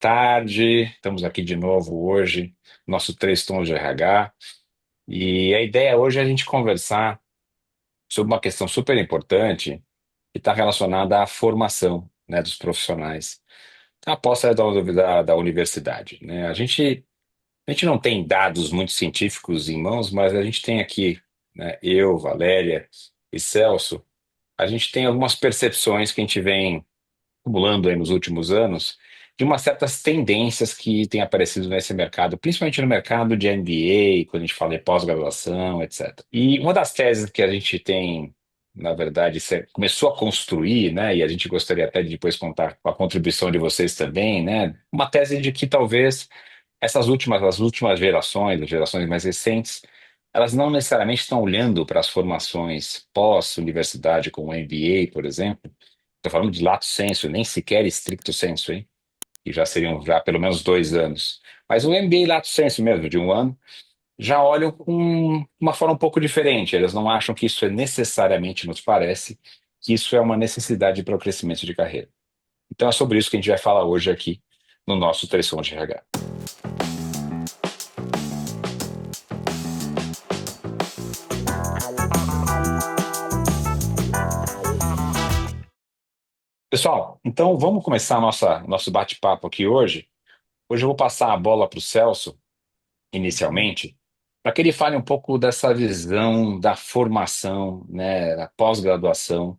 tarde. Estamos aqui de novo hoje, nosso Três Tons de RH. E a ideia hoje é a gente conversar sobre uma questão super importante que está relacionada à formação, né, dos profissionais após sair da universidade, né? A gente não tem dados muito científicos em mãos, mas a gente tem aqui, né, eu, Valéria e Celso, a gente tem algumas percepções que a gente vem acumulando aí nos últimos anos de umas certas tendências que têm aparecido nesse mercado, principalmente no mercado de MBA, quando a gente fala em pós-graduação, etc. E uma das teses que a gente tem, na verdade, começou a construir, né, e a gente gostaria até de depois contar com a contribuição de vocês também, né, uma tese de que talvez as últimas gerações, as gerações mais recentes, elas não necessariamente estão olhando para as formações pós-universidade, como o MBA, por exemplo. Estou falando de lato sensu, nem sequer stricto sensu, hein? Que já seriam já pelo menos 2 anos. Mas o MBA lato sensu mesmo, de um ano, já olham com uma forma um pouco diferente. Eles não acham que isso é necessariamente, nos parece, que isso é uma necessidade para o crescimento de carreira. Então é sobre isso que a gente vai falar hoje aqui no nosso Três Sons de RH. Pessoal, então vamos começar nosso bate-papo aqui hoje. Hoje eu vou passar a bola para o Celso, inicialmente, para que ele fale um pouco dessa visão da formação, né, da pós-graduação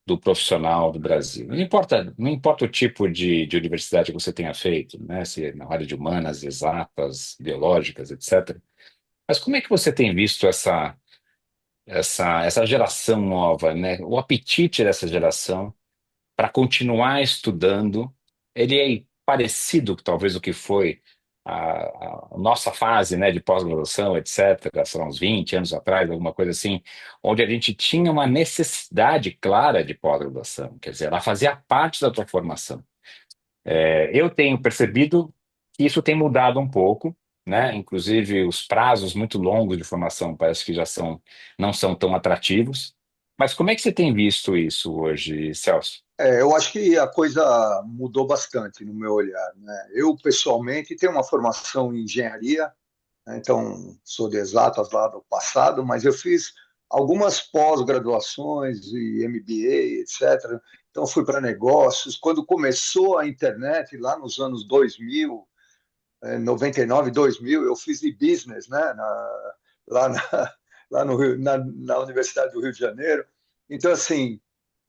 do profissional do Brasil. Não importa o tipo de universidade que você tenha feito, né, se é na área de humanas, exatas, biológicas, etc. Mas como é que você tem visto essa geração nova, né, o apetite dessa geração para continuar estudando? Ele é parecido, talvez, o que foi a nossa fase, né, de pós-graduação, etc., sei lá, uns 20 anos atrás, alguma coisa assim, onde a gente tinha uma necessidade clara de pós-graduação, quer dizer, ela fazia parte da tua formação. Eu tenho percebido que isso tem mudado um pouco, né? Inclusive, os prazos muito longos de formação parece que não são tão atrativos. Mas como é que você tem visto isso hoje, Celso? Eu acho que a coisa mudou bastante no meu olhar, né? Eu, pessoalmente, tenho uma formação em engenharia, né? Então sou de exatas lá do passado, mas eu fiz algumas pós-graduações e MBA, etc. Então fui para negócios. Quando começou a internet, lá nos anos 2000, 99, 2000, eu fiz e-business, né? Lá, na, lá no Rio, na Universidade do Rio de Janeiro. Então, assim,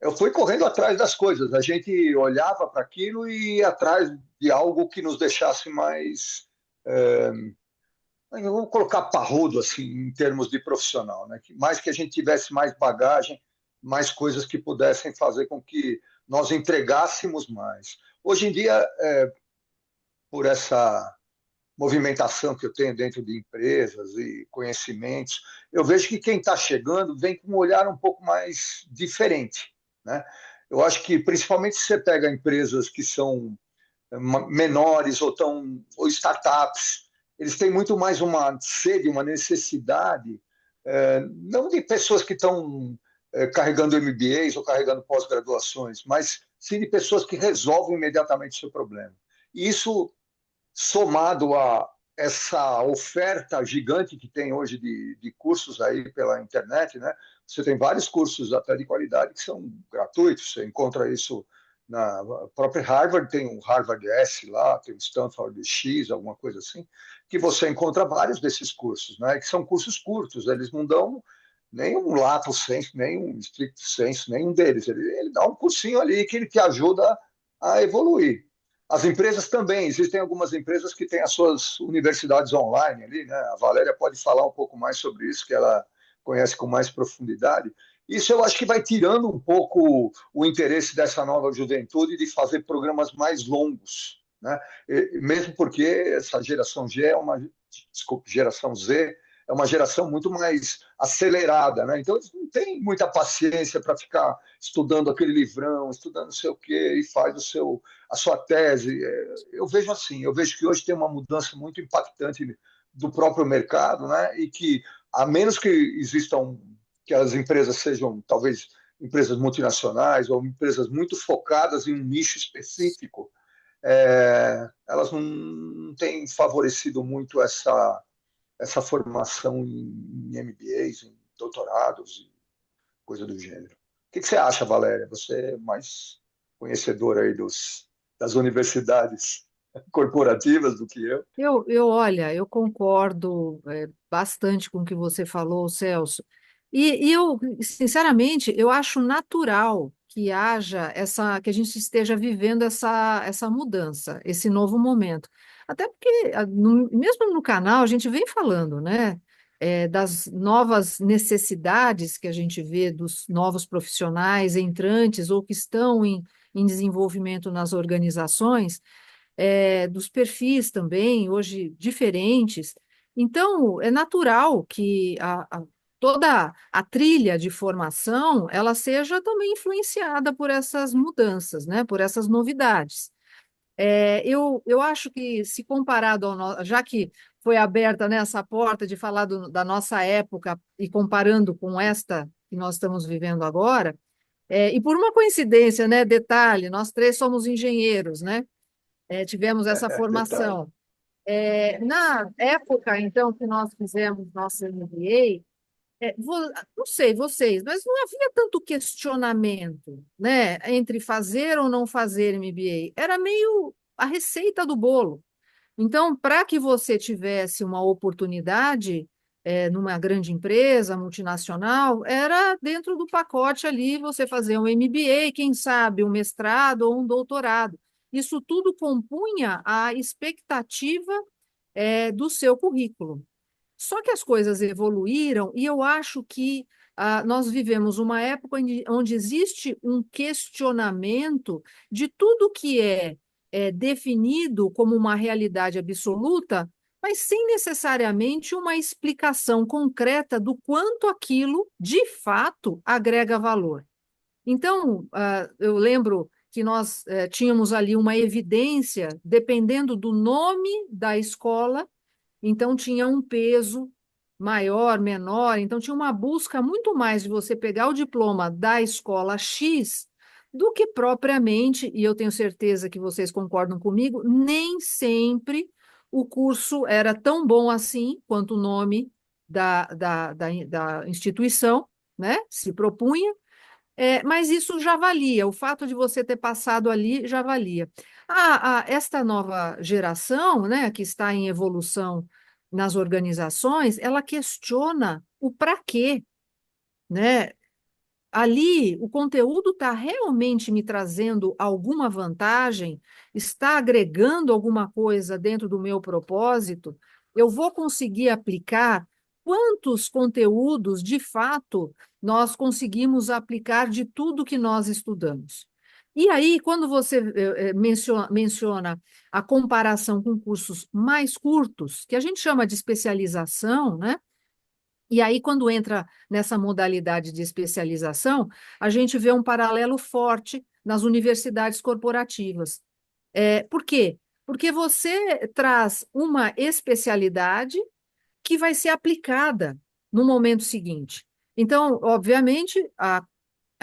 eu fui correndo atrás das coisas. A gente olhava para aquilo e ia atrás de algo que nos deixasse mais, é, vamos colocar parrudo assim, em termos de profissional, né? Mais que a gente tivesse mais bagagem, mais coisas que pudessem fazer com que nós entregássemos mais. Hoje em dia, por essa movimentação que eu tenho dentro de empresas e conhecimentos, eu vejo que quem está chegando vem com um olhar um pouco mais diferente, né? Eu acho que, principalmente se você pega empresas que são menores ou startups, eles têm muito mais uma sede, uma necessidade, não de pessoas que estão carregando MBAs ou carregando pós-graduações, mas sim de pessoas que resolvem imediatamente o seu problema. E isso, somado a essa oferta gigante que tem hoje de cursos aí pela internet, né? Você tem vários cursos até de qualidade que são gratuitos. Você encontra isso na própria Harvard, tem um Harvard S lá, tem um Stanford X, alguma coisa assim, que você encontra vários desses cursos, né? Que são cursos curtos, eles não dão nem um lato sensu, nem um stricto sensu, nenhum deles. Ele dá um cursinho ali que ele te ajuda a evoluir. As empresas também, existem algumas empresas que têm as suas universidades online ali, né? A Valéria pode falar um pouco mais sobre isso, que ela conhece com mais profundidade. Isso eu acho que vai tirando um pouco o interesse dessa nova juventude de fazer programas mais longos, né? Mesmo porque essa geração G é uma, desculpe, geração Z é uma geração muito mais acelerada, né? Então eles não têm muita paciência para ficar estudando aquele livrão, estudando não sei o quê, e faz a sua tese. Eu vejo assim, eu vejo que hoje tem uma mudança muito impactante do próprio mercado, né? E que, a menos que existam, que as empresas sejam talvez empresas multinacionais ou empresas muito focadas em um nicho específico, elas não têm favorecido muito essa formação em MBAs, em doutorados e coisa do gênero. O que você acha, Valéria? Você é mais conhecedora aí das universidades corporativas do que eu. Olha, eu concordo, bastante com o que você falou, Celso. E eu, sinceramente, eu acho natural que haja que a gente esteja vivendo essa mudança, esse novo momento. Até porque, mesmo no canal, a gente vem falando, né, das novas necessidades que a gente vê dos novos profissionais entrantes ou que estão em desenvolvimento nas organizações, dos perfis também, hoje diferentes. Então, é natural que toda a trilha de formação ela seja também influenciada por essas mudanças, né, por essas novidades. Eu acho que, se comparado já que foi aberta, né, essa porta de falar da nossa época e comparando com esta que nós estamos vivendo agora, e por uma coincidência, né, detalhe, nós três somos engenheiros, né? Tivemos essa Detalhe. formação. Na época, então, que nós fizemos nosso MBA, não sei vocês, mas não havia tanto questionamento, né, entre fazer ou não fazer MBA. Era meio a receita do bolo. Então, para que você tivesse uma oportunidade, numa grande empresa multinacional, era dentro do pacote ali você fazer um MBA, quem sabe um mestrado ou um doutorado. Isso tudo compunha a expectativa, do seu currículo. Só que as coisas evoluíram e eu acho que nós vivemos uma época onde existe um questionamento de tudo que é definido como uma realidade absoluta, mas sem necessariamente uma explicação concreta do quanto aquilo, de fato, agrega valor. Então, eu lembro que nós tínhamos ali uma evidência, dependendo do nome da escola, então tinha um peso maior, menor, então tinha uma busca muito mais de você pegar o diploma da escola X do que propriamente, e eu tenho certeza que vocês concordam comigo, nem sempre o curso era tão bom assim quanto o nome da instituição, né, se propunha, mas isso já valia, o fato de você ter passado ali já valia. Esta nova geração, né, que está em evolução nas organizações, ela questiona o para quê, né? Ali, o conteúdo está realmente me trazendo alguma vantagem, está agregando alguma coisa dentro do meu propósito, eu vou conseguir aplicar quantos conteúdos, de fato, nós conseguimos aplicar de tudo que nós estudamos. E aí, quando você menciona a comparação com cursos mais curtos, que a gente chama de especialização, né? E aí, quando entra nessa modalidade de especialização, a gente vê um paralelo forte nas universidades corporativas. Por quê? Porque você traz uma especialidade que vai ser aplicada no momento seguinte. Então, obviamente, a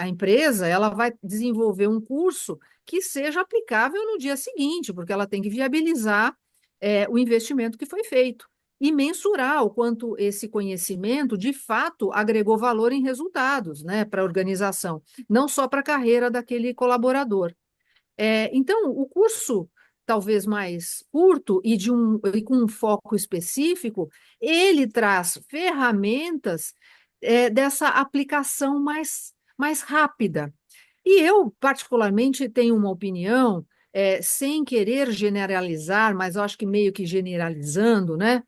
empresa ela vai desenvolver um curso que seja aplicável no dia seguinte, porque ela tem que viabilizar o investimento que foi feito e mensurar o quanto esse conhecimento de fato agregou valor em resultados, né, para a organização, não só para a carreira daquele colaborador. Então, o curso talvez mais curto e com um foco específico, ele traz ferramentas dessa aplicação mais rápida. E eu, particularmente, tenho uma opinião, sem querer generalizar, mas eu acho que meio que generalizando, né?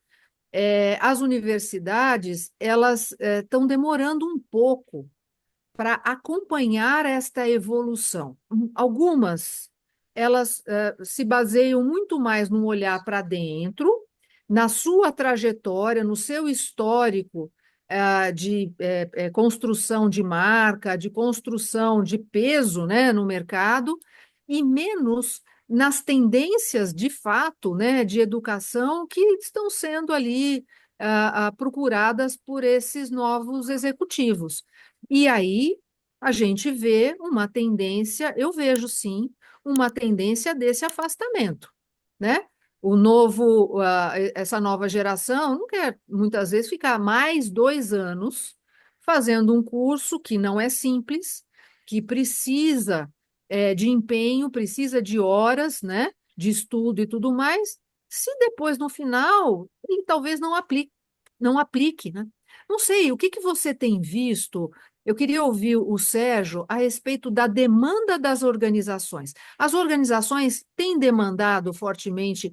As universidades, elas estão demorando um pouco para acompanhar esta evolução. Algumas, elas se baseiam muito mais no olhar para dentro, na sua trajetória, no seu histórico de construção de marca, de construção de peso, né, no mercado, e menos nas tendências de fato, né, de educação que estão sendo ali procuradas por esses novos executivos. E aí a gente vê uma tendência, eu vejo sim, uma tendência desse afastamento, né? Essa nova geração não quer muitas vezes ficar mais 2 anos fazendo um curso que não é simples, que precisa de empenho, precisa de horas, né? De estudo e tudo mais, se depois no final ele talvez não aplique, né? Não sei, o que que você tem visto? Eu queria ouvir o Sérgio a respeito da demanda das organizações. As organizações têm demandado fortemente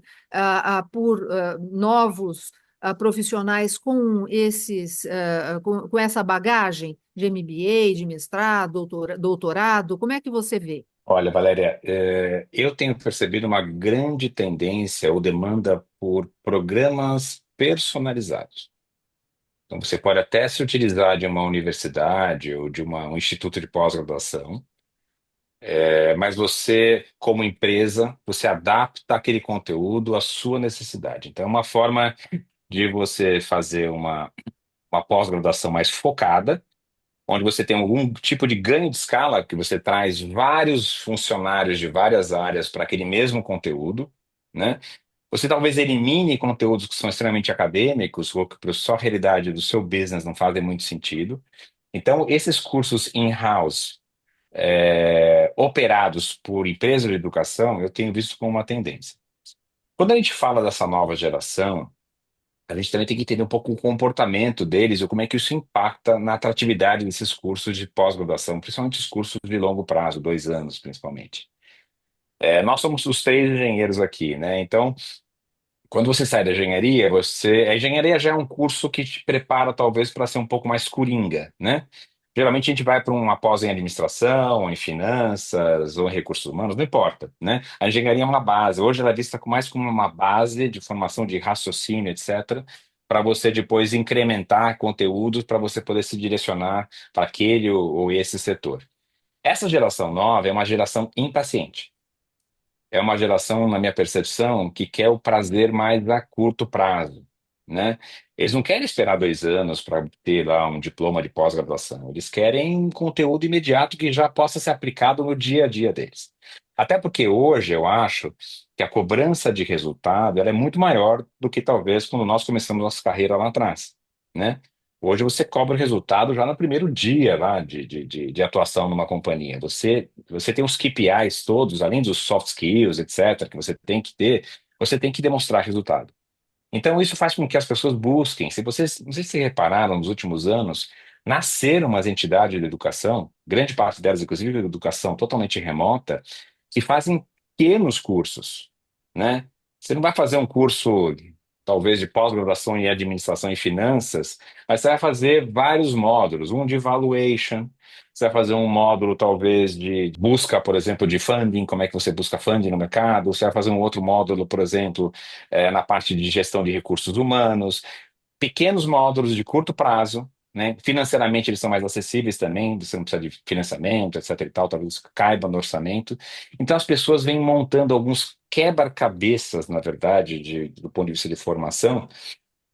por novos profissionais com com essa bagagem de MBA, de mestrado, doutorado. Como é que você vê? Olha, Valéria, eu tenho percebido uma grande tendência ou demanda por programas personalizados. Então, você pode até se utilizar de uma universidade ou de um instituto de pós-graduação, mas você, como empresa, você adapta aquele conteúdo à sua necessidade. Então, é uma forma de você fazer uma pós-graduação mais focada, onde você tem algum tipo de ganho de escala, que você traz vários funcionários de várias áreas para aquele mesmo conteúdo, né? Você talvez elimine conteúdos que são extremamente acadêmicos ou que para a sua realidade do seu business não fazem muito sentido. Então, esses cursos in-house, operados por empresas de educação, eu tenho visto como uma tendência. Quando a gente fala dessa nova geração, a gente também tem que entender um pouco o comportamento deles e como é que isso impacta na atratividade desses cursos de pós-graduação, principalmente os cursos de longo prazo, 2 anos, principalmente. Nós somos os três engenheiros aqui, né? Então, quando você sai da engenharia, a engenharia já é um curso que te prepara talvez para ser um pouco mais coringa, né? Geralmente a gente vai para uma pós em administração, em finanças ou em recursos humanos, não importa, né? A engenharia é uma base. Hoje ela é vista mais como uma base de formação de raciocínio, etc., para você depois incrementar conteúdos para você poder se direcionar para aquele ou esse setor. Essa geração nova é uma geração impaciente. É uma geração, na minha percepção, que quer o prazer mais a curto prazo, né? Eles não querem esperar 2 anos para ter lá um diploma de pós-graduação. Eles querem um conteúdo imediato que já possa ser aplicado no dia a dia deles. Até porque hoje eu acho que a cobrança de resultado ela é muito maior do que talvez quando nós começamos nossa carreira lá atrás, né? Hoje você cobra o resultado já no primeiro dia lá de atuação numa companhia. Você tem os KPIs todos, além dos soft skills, etc., que você tem que ter, você tem que demonstrar resultado. Então, isso faz com que as pessoas busquem. Se vocês, não sei se vocês repararam, nos últimos anos, nasceram umas entidades de educação, grande parte delas, inclusive, de educação totalmente remota, que fazem pequenos cursos, né? Você não vai fazer um curso, talvez, de pós-graduação em administração e finanças, mas você vai fazer vários módulos, um de evaluation, você vai fazer um módulo, talvez, de busca, por exemplo, de funding, como é que você busca funding no mercado, você vai fazer um outro módulo, por exemplo, na parte de gestão de recursos humanos, pequenos módulos de curto prazo, né? Financeiramente eles são mais acessíveis também, você não precisa de financiamento, etc e tal, talvez isso caiba no orçamento. Então as pessoas vêm montando alguns quebra-cabeças, na verdade, do ponto de vista de formação.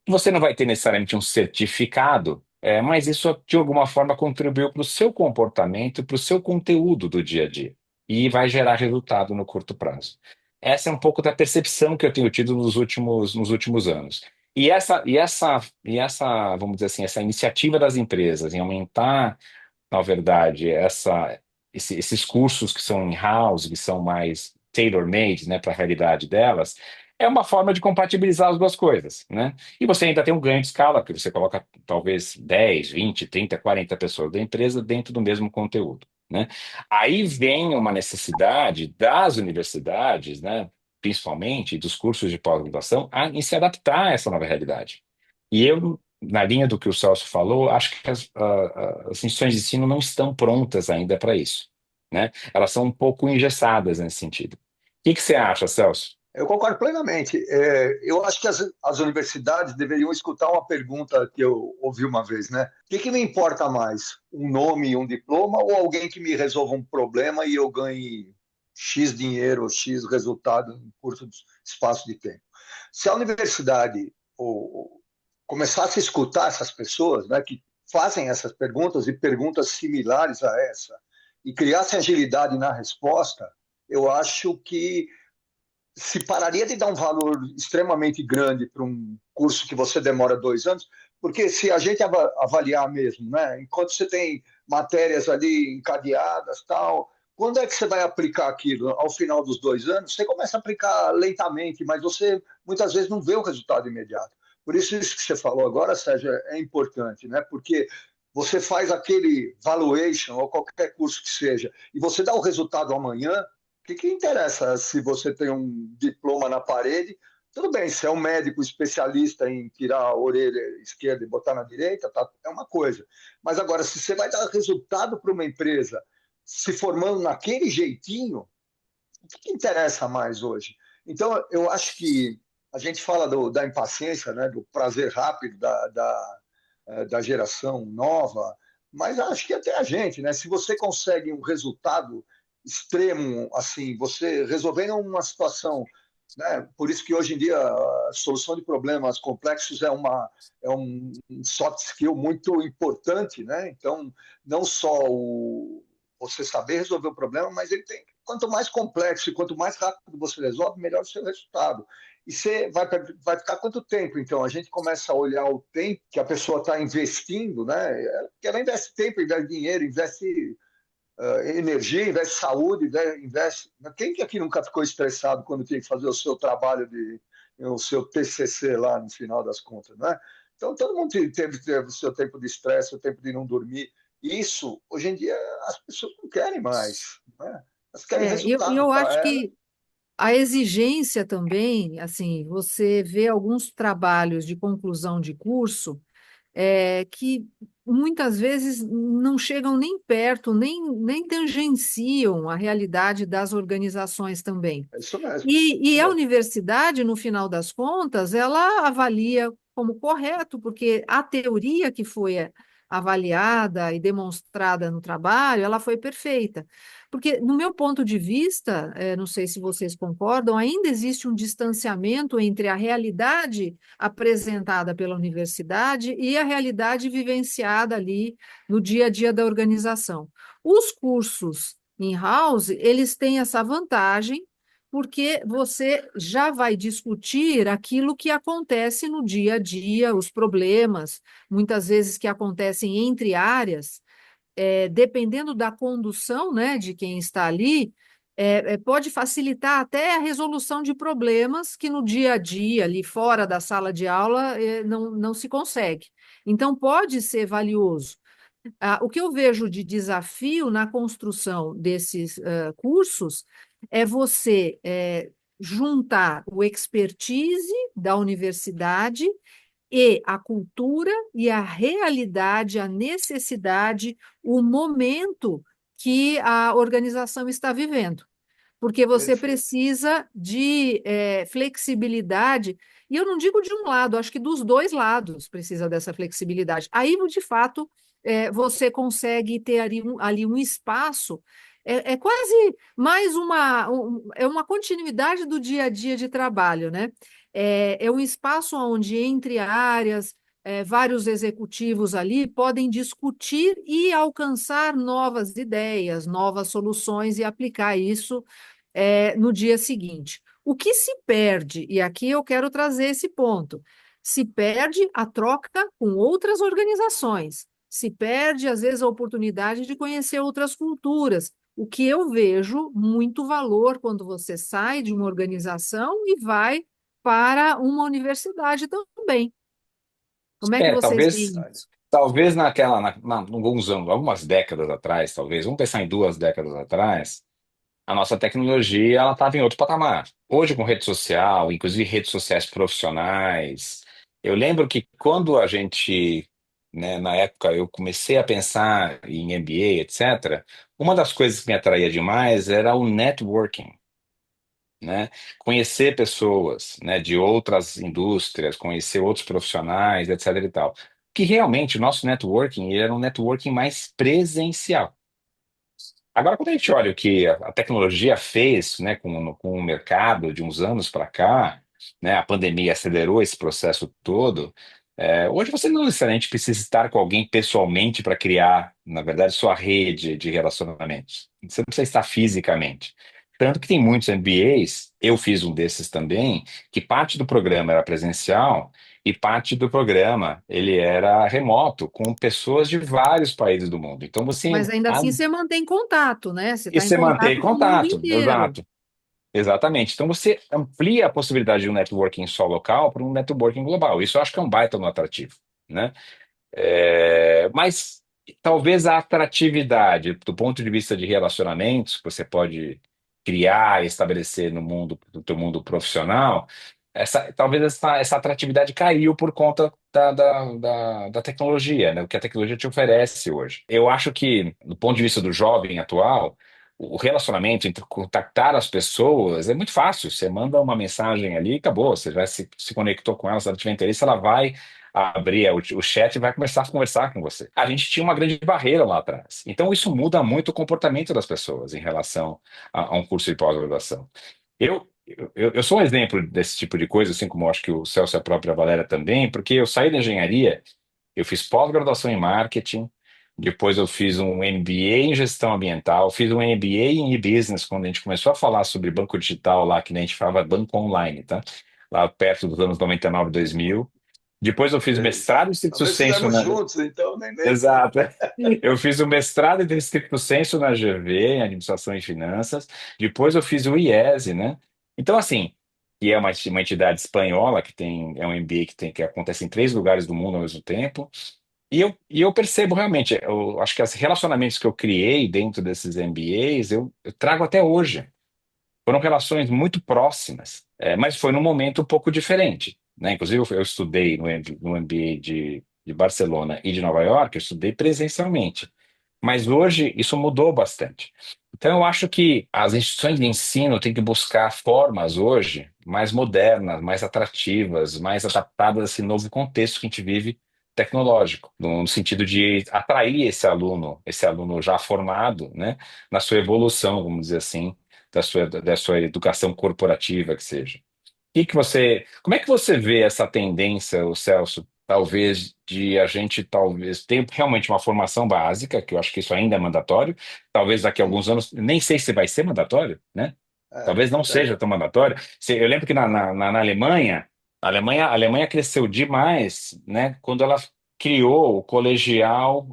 Você não vai ter necessariamente um certificado, mas isso de alguma forma contribuiu para o seu comportamento, para o seu conteúdo do dia a dia. E vai gerar resultado no curto prazo. Essa é um pouco da percepção que eu tenho tido nos últimos anos. E essa, vamos dizer assim, essa iniciativa das empresas em aumentar, na verdade, esses cursos que são in-house, que são mais tailor-made, né, para a realidade delas, é uma forma de compatibilizar as duas coisas, né? E você ainda tem um ganho de escala, porque você coloca talvez 10, 20, 30, 40 pessoas da empresa dentro do mesmo conteúdo, né? Aí vem uma necessidade das universidades, né, principalmente dos cursos de pós-graduação, em se adaptar a essa nova realidade. E eu, na linha do que o Celso falou, acho que as instituições de ensino não estão prontas ainda para isso, né? Elas são um pouco engessadas nesse sentido. O que que você acha, Celso? Eu concordo plenamente. Eu acho que as universidades deveriam escutar uma pergunta que eu ouvi uma vez, né? O que me importa mais? Um nome e um diploma ou alguém que me resolva um problema e eu ganhe X dinheiro ou X resultado em curto espaço de tempo? Se a universidade começasse a escutar essas pessoas, né, que fazem essas perguntas e perguntas similares a essa, e criasse agilidade na resposta, eu acho que se pararia de dar um valor extremamente grande para um curso que você demora 2 anos, porque se a gente avaliar mesmo, né, enquanto você tem matérias ali encadeadas, tal, quando é que você vai aplicar aquilo? Ao final dos 2 anos, você começa a aplicar lentamente, mas você muitas vezes não vê o resultado imediato. Por isso que você falou agora, Sérgio, é importante, né? Porque você faz aquele valuation ou qualquer curso que seja, e você dá o resultado amanhã, que interessa se você tem um diploma na parede? Tudo bem, se é um médico especialista em tirar a orelha esquerda e botar na direita, tá, é uma coisa. Mas agora, se você vai dar resultado para uma empresa se formando naquele jeitinho, o que interessa mais hoje? Então, eu acho que a gente fala da impaciência, né, do prazer rápido da geração nova, mas acho que até a gente, né? Se você consegue um resultado extremo, assim, você resolvendo uma situação, né? Por isso que hoje em dia a solução de problemas complexos é um soft skill muito importante, né? Então, não só você saber resolver o problema, mas ele tem, quanto mais complexo e quanto mais rápido você resolve, melhor o seu resultado. E você vai ficar quanto tempo? Então, a gente começa a olhar o tempo que a pessoa está investindo, né? Ela investe tempo, investe dinheiro, investe energia, investe saúde, investe. Quem que aqui nunca ficou estressado quando tem que fazer o seu trabalho o seu TCC lá no final das contas, né? Então, todo mundo teve o seu tempo de estresse, o tempo de não dormir. Isso, hoje em dia, as pessoas não querem mais, né? Elas querem resultado Eu para acho ela. que a exigência também, assim, você vê alguns trabalhos de conclusão de curso que muitas vezes não chegam nem perto, nem tangenciam a realidade das organizações também. É isso mesmo, E isso a mesmo. universidade, no final das contas, ela avalia como correto, porque a teoria que foi avaliada e demonstrada no trabalho, ela foi perfeita. Porque, no meu ponto de vista, não sei se vocês concordam, ainda existe um distanciamento entre a realidade apresentada pela universidade e a realidade vivenciada ali no dia a dia da organização. Os cursos in-house, eles têm essa vantagem porque você já vai discutir aquilo que acontece no dia a dia, os problemas, muitas vezes que acontecem entre áreas, dependendo da condução, né, de quem está ali, pode facilitar até a resolução de problemas que no dia a dia, ali fora da sala de aula, não se consegue. Então, pode ser valioso. O que eu vejo de desafio na construção desses cursos é você juntar o expertise da universidade e a cultura e a realidade, a necessidade, o momento que a organização está vivendo. Porque você Perfeito. precisa de flexibilidade, e eu não digo de um lado, acho que dos dois lados precisa dessa flexibilidade. Aí, de fato, você consegue ter ali um espaço, é quase mais é uma continuidade do dia a dia de trabalho, né? É um espaço onde, entre áreas, vários executivos ali podem discutir e alcançar novas ideias, novas soluções e aplicar isso no dia seguinte. O que se perde, e aqui eu quero trazer esse ponto, se perde a troca com outras organizações, se perde, às vezes, a oportunidade de conhecer outras culturas, o que eu vejo muito valor quando você sai de uma organização e vai para uma universidade também. Como é que vocês Talvez, veem isso? talvez alguns anos, algumas décadas atrás, talvez, vamos pensar em 2 décadas atrás, a nossa tecnologia ela estava em outro patamar. Hoje, com rede social, inclusive redes sociais profissionais, eu lembro que quando a gente, né, na época, eu comecei a pensar em MBA, etc., uma das coisas que me atraía demais era o networking, né? Conhecer pessoas, né, de outras indústrias, conhecer outros profissionais, etc. e tal. Que realmente o nosso networking ele era um networking mais presencial. Agora, quando a gente olha o que a tecnologia fez, né, com o mercado de uns anos para cá, né, a pandemia acelerou esse processo todo. Hoje você não necessariamente precisa estar com alguém pessoalmente para criar, na verdade, sua rede de relacionamentos. Você não precisa estar fisicamente. Tanto que tem muitos MBAs, eu fiz um desses também, que parte do programa era presencial e parte do programa ele era remoto, com pessoas de vários países do mundo. Então Mas você, ainda assim você mantém contato, né? Você e está em você mantém contato com o mundo contato, inteiro. exato. Exatamente. Então você amplia a possibilidade de um networking só local para um networking global. Isso eu acho que é um baita no atrativo, né? Mas talvez a atratividade do ponto de vista de relacionamentos que você pode criar e estabelecer no mundo, do teu mundo profissional, talvez essa atratividade caiu por conta da tecnologia, né? O que a tecnologia te oferece hoje. Eu acho que, do ponto de vista do jovem atual, o relacionamento entre contactar as pessoas é muito fácil. Você manda uma mensagem ali e acabou. Você já se conectou com ela, se ela tiver interesse, ela vai abrir o chat e vai começar a conversar com você. A gente tinha uma grande barreira lá atrás. Então, isso muda muito o comportamento das pessoas em relação a um curso de pós-graduação. Eu sou um exemplo desse tipo de coisa, assim como eu acho que o Celso e a própria Valéria também, porque eu saí da engenharia, eu fiz pós-graduação em marketing, depois eu fiz um MBA em gestão ambiental, fiz um MBA em e-business, quando a gente começou a falar sobre banco digital lá, que nem a gente falava banco online, tá? Lá perto dos anos 99, 2000. Depois eu fiz Sei. mestrado em estricto Talvez senso estivemos na... juntos, então nem lembro. Exato. Eu fiz o mestrado em estricto senso na GV, em administração e finanças. Depois eu fiz o IESE, né? Então, assim, que é uma entidade espanhola que tem, é um MBA que acontece em 3 lugares do mundo ao mesmo tempo. E eu percebo realmente, eu acho que os relacionamentos que eu criei dentro desses MBAs, eu trago até hoje. Foram relações muito próximas, mas foi num momento um pouco diferente, né? Inclusive, eu estudei no MBA de Barcelona e de Nova York, eu estudei presencialmente. Mas hoje isso mudou bastante. Então, eu acho que as instituições de ensino têm que buscar formas hoje mais modernas, mais atrativas, mais adaptadas a esse novo contexto que a gente vive tecnológico, no sentido de atrair esse aluno já formado, né, na sua evolução, vamos dizer assim, da sua educação corporativa, que seja. Como é que você vê essa tendência, o Celso, talvez de a gente talvez ter realmente uma formação básica, que eu acho que isso ainda é mandatório, talvez daqui a Sim. alguns anos, nem sei se vai ser mandatório, né? É, Talvez não seja é. tão mandatório. Eu lembro que na Alemanha, a Alemanha cresceu demais, né, quando ela criou o colegial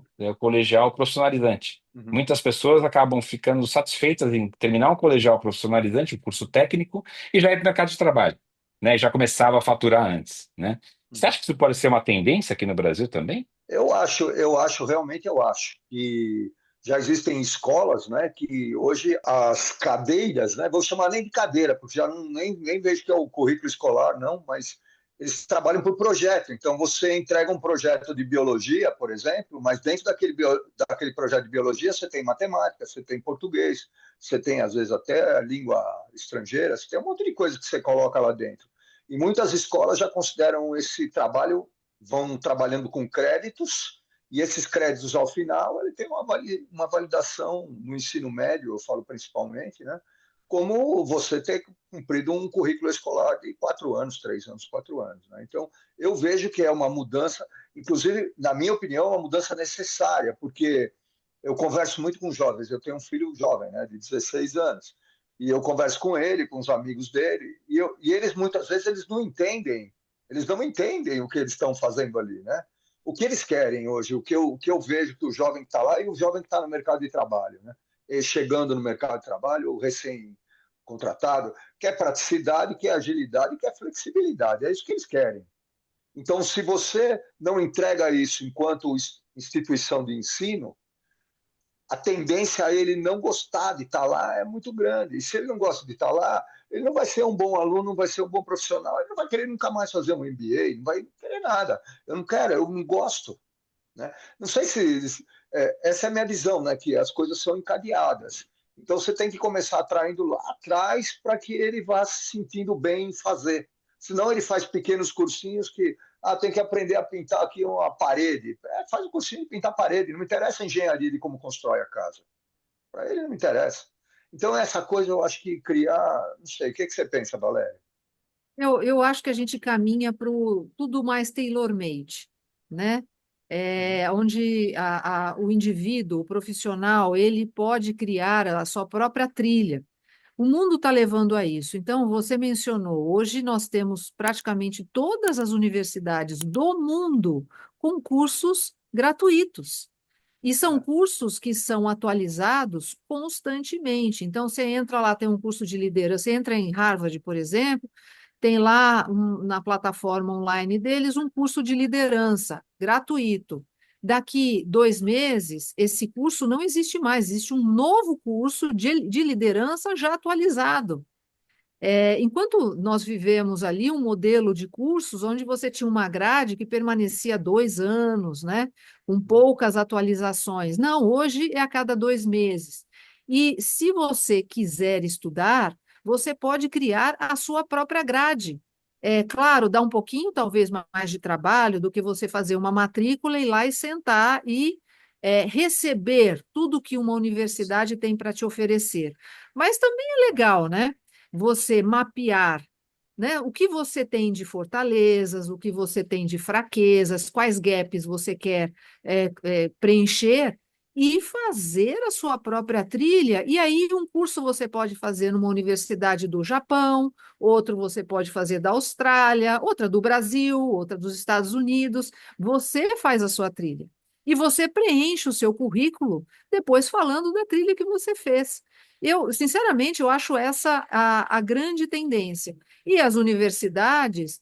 profissionalizante. Uhum. Muitas pessoas acabam ficando satisfeitas em terminar um colegial profissionalizante, um curso técnico, e já ir para o mercado de trabalho, né? E já começava a faturar antes, né? Você Uhum. acha que isso pode ser uma tendência aqui no Brasil também? Realmente eu acho que já existem escolas, né, que hoje as cadeiras, né, vou chamar nem de cadeira, porque já não, nem vejo que é o currículo escolar, não, mas eles trabalham por projeto. Então, você entrega um projeto de biologia, por exemplo, mas dentro daquele projeto de biologia você tem matemática, você tem português, você tem, às vezes, até língua estrangeira, você tem um monte de coisa que você coloca lá dentro. E muitas escolas já consideram esse trabalho, vão trabalhando com créditos, e esses créditos, ao final, ele tem uma validação no ensino médio, eu falo principalmente, né? Como você ter cumprido um currículo escolar de 4 anos, 3 anos, 4 anos. Né? Então, eu vejo que é uma mudança, inclusive, na minha opinião, uma mudança necessária, porque eu converso muito com jovens, eu tenho um filho jovem, né, de 16 anos, e eu converso com ele, com os amigos dele, e eles, muitas vezes, eles não entendem o que eles estão fazendo ali, né? O que eles querem hoje, o que eu vejo que o jovem está lá e o jovem que está no mercado de trabalho, né? E chegando no mercado de trabalho, o recém-contratado, quer praticidade, quer agilidade, quer flexibilidade, é isso que eles querem. Então, se você não entrega isso enquanto instituição de ensino, a tendência a ele não gostar de estar lá é muito grande. E se ele não gosta de estar lá, ele não vai ser um bom aluno, não vai ser um bom profissional, ele não vai querer nunca mais fazer um MBA, não vai querer nada. Eu não quero, eu não gosto. Né? Não sei se essa é a minha visão, né? Que as coisas são encadeadas. Então você tem que começar atraindo lá atrás para que ele vá se sentindo bem em fazer. Senão ele faz pequenos cursinhos que tem que aprender a pintar aqui uma parede. Faz um cursinho de pintar parede. Não me interessa a engenharia de como constrói a casa. Para ele não me interessa. Então essa coisa eu acho que criar, não sei, o que você pensa, Valéria? Eu acho que a gente caminha para o tudo mais tailor-made, né? Uhum. Onde o indivíduo, o profissional, ele pode criar a sua própria trilha. O mundo está levando a isso. Então, você mencionou, hoje nós temos praticamente todas as universidades do mundo com cursos gratuitos. E são cursos que são atualizados constantemente. Então, você entra lá, tem um curso de liderança, você entra em Harvard, por exemplo, tem lá na plataforma online deles um curso de liderança gratuito. Daqui 2 meses, esse curso não existe mais, existe um novo curso de liderança já atualizado. Enquanto nós vivemos ali um modelo de cursos onde você tinha uma grade que permanecia 2 anos, né, com poucas atualizações. Não, hoje é a cada 2 meses. E se você quiser estudar, você pode criar a sua própria grade. É claro, dá um pouquinho, talvez, mais de trabalho do que você fazer uma matrícula, ir lá e sentar e receber tudo que uma universidade tem para te oferecer. Mas também é legal, né? Você mapear, né, o que você tem de fortalezas, o que você tem de fraquezas, quais gaps você quer preencher e fazer a sua própria trilha. E aí, um curso você pode fazer numa universidade do Japão, outro você pode fazer da Austrália, outra do Brasil, outra dos Estados Unidos. Você faz a sua trilha. E você preenche o seu currículo depois falando da trilha que você fez. Eu, sinceramente, eu acho essa a grande tendência. E as universidades,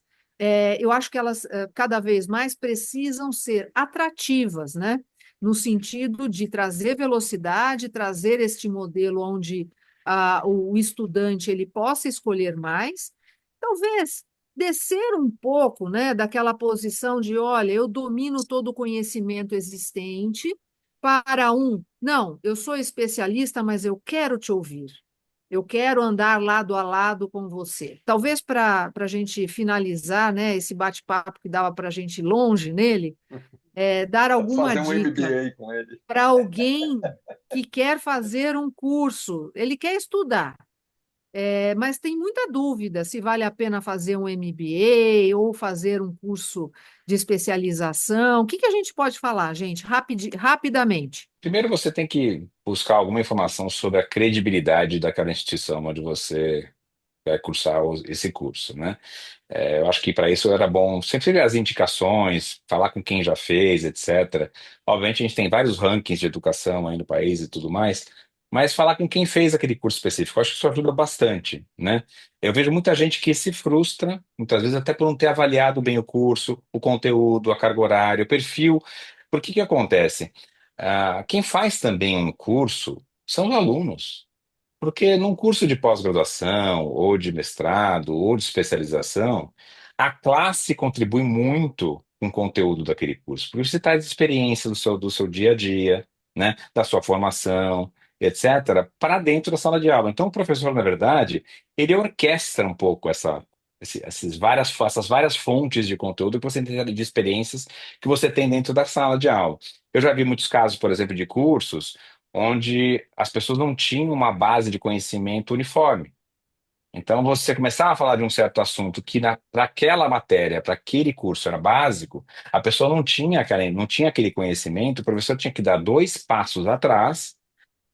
eu acho que elas cada vez mais precisam ser atrativas, né? No sentido de trazer velocidade, trazer este modelo onde o estudante ele possa escolher mais, talvez descer um pouco, né, daquela posição de, olha, eu domino todo o conhecimento existente, para não, eu sou especialista, mas eu quero te ouvir. Eu quero andar lado a lado com você. Talvez para a gente finalizar, né, esse bate-papo que dava para a gente ir longe nele, dar alguma Fazer um dica MBA com ele. para alguém que quer fazer um curso, ele quer estudar, mas tem muita dúvida se vale a pena fazer um MBA ou fazer um curso de especialização. O que que a gente pode falar, gente, rapidamente? Primeiro, você tem que buscar alguma informação sobre a credibilidade daquela instituição onde você vai cursar esse curso, né? Eu acho que para isso era bom sempre ver as indicações, falar com quem já fez, etc. Obviamente, a gente tem vários rankings de educação aí no país e tudo mais, mas falar com quem fez aquele curso específico, eu acho que isso ajuda bastante, né? Eu vejo muita gente que se frustra, muitas vezes até por não ter avaliado bem o curso, o conteúdo, a carga horária, o perfil. Por que que acontece? Quem faz também um curso são os alunos. Porque num curso de pós-graduação, ou de mestrado, ou de especialização, a classe contribui muito com o conteúdo daquele curso, porque você traz experiência do seu dia a dia, né, da sua formação, etc., para dentro da sala de aula. Então, o professor, na verdade, ele orquestra um pouco essas várias fontes de conteúdo que você tem de experiências que você tem dentro da sala de aula. Eu já vi muitos casos, por exemplo, de cursos onde as pessoas não tinham uma base de conhecimento uniforme. Então, você começava a falar de um certo assunto que para aquela matéria, para aquele curso era básico, a pessoa não tinha aquele conhecimento, o professor tinha que dar 2 passos atrás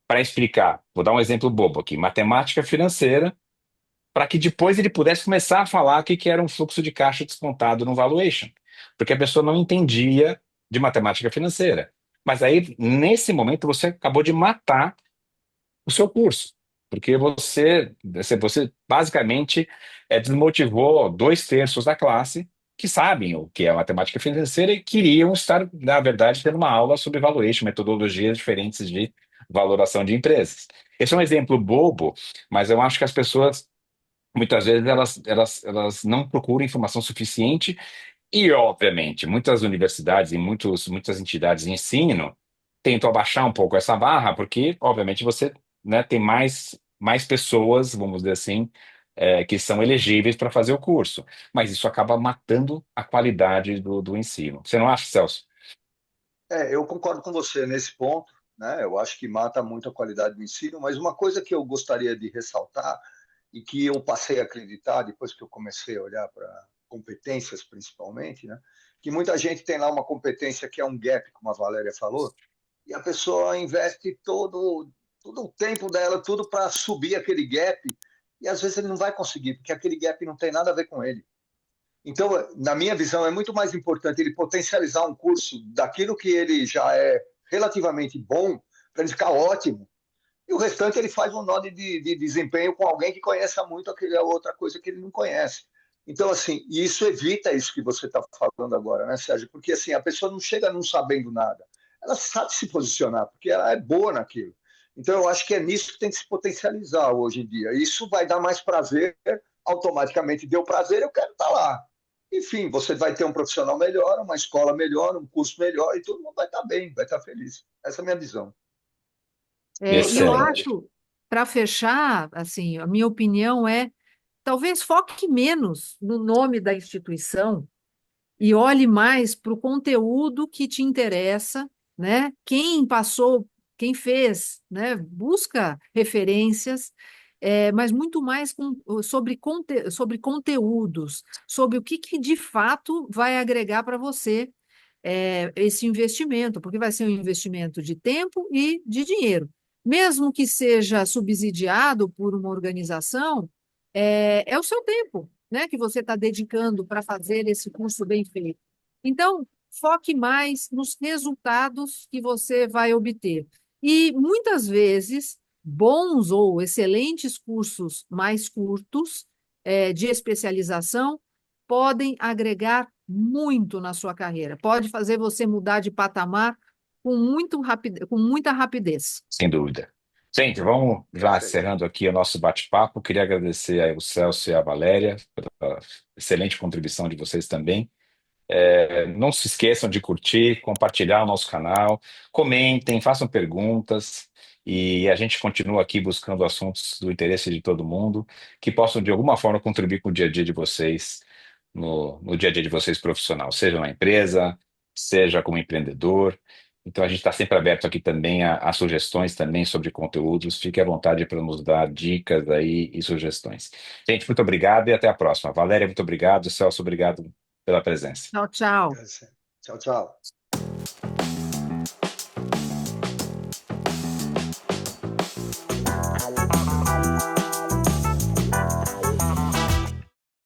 para explicar. Vou dar um exemplo bobo aqui: matemática financeira, para que depois ele pudesse começar a falar o que que era um fluxo de caixa descontado no valuation, porque a pessoa não entendia de matemática financeira. Mas aí, nesse momento, você acabou de matar o seu curso, porque você basicamente desmotivou 2/3 da classe que sabem o que é matemática financeira e queriam estar, na verdade, tendo uma aula sobre valuation, metodologias diferentes de valoração de empresas. Esse é um exemplo bobo, mas eu acho que as pessoas, muitas vezes, elas não procuram informação suficiente e, obviamente, muitas universidades e muitas entidades de ensino tentam abaixar um pouco essa barra, porque, obviamente, você, né, tem mais pessoas, vamos dizer assim, que são elegíveis para fazer o curso. Mas isso acaba matando a qualidade do ensino. Você não acha, Celso? Eu concordo com você nesse ponto, né? Eu acho que mata muito a qualidade do ensino, mas uma coisa que eu gostaria de ressaltar e que eu passei a acreditar depois que eu comecei a olhar para competências, principalmente, né? Que muita gente tem lá uma competência que é um gap, como a Valéria falou, e a pessoa investe todo o tempo dela, tudo para subir aquele gap, e às vezes ele não vai conseguir, porque aquele gap não tem nada a ver com ele. Então, na minha visão, é muito mais importante ele potencializar um curso daquilo que ele já é relativamente bom, para ele ficar ótimo, e o restante ele faz um nó de desempenho com alguém que conheça muito aquela outra coisa que ele não conhece. Então, assim, isso evita isso que você está falando agora, né, Sérgio? Porque, assim, a pessoa não chega não sabendo nada. Ela sabe se posicionar, porque ela é boa naquilo. Então, eu acho que é nisso que tem que se potencializar hoje em dia. Isso vai dar mais prazer, automaticamente deu prazer, eu quero estar lá. Enfim, você vai ter um profissional melhor, uma escola melhor, um curso melhor, e todo mundo vai estar bem, vai estar feliz. Essa é a minha visão. E eu Excelente. acho, para fechar, assim, a minha opinião é, talvez foque menos no nome da instituição e olhe mais para o conteúdo que te interessa, né? Quem passou, quem fez, né? Busca referências, mas muito mais sobre conteúdos, sobre o que de fato vai agregar para você esse investimento, porque vai ser um investimento de tempo e de dinheiro. Mesmo que seja subsidiado por uma organização, é o seu tempo, né, que você está dedicando para fazer esse curso bem feito. Então, foque mais nos resultados que você vai obter. E muitas vezes, bons ou excelentes cursos mais curtos, de especialização, podem agregar muito na sua carreira. Pode fazer você mudar de patamar com muita rapidez. Sem dúvida. Gente, vamos já Perfeito. encerrando aqui o nosso bate-papo. Queria agradecer aí o Celso e a Valéria pela excelente contribuição de vocês também. Não se esqueçam de curtir, compartilhar o nosso canal, comentem, façam perguntas e a gente continua aqui buscando assuntos do interesse de todo mundo que possam de alguma forma contribuir com o dia a dia de vocês, no dia a dia de vocês profissional, seja na empresa, seja como empreendedor. Então a gente está sempre aberto aqui também a sugestões também sobre conteúdos. Fique à vontade para nos dar dicas aí e sugestões. Gente, muito obrigado e até a próxima. Valéria, muito obrigado. Celso, obrigado pela presença. Tchau, tchau. Tchau, tchau.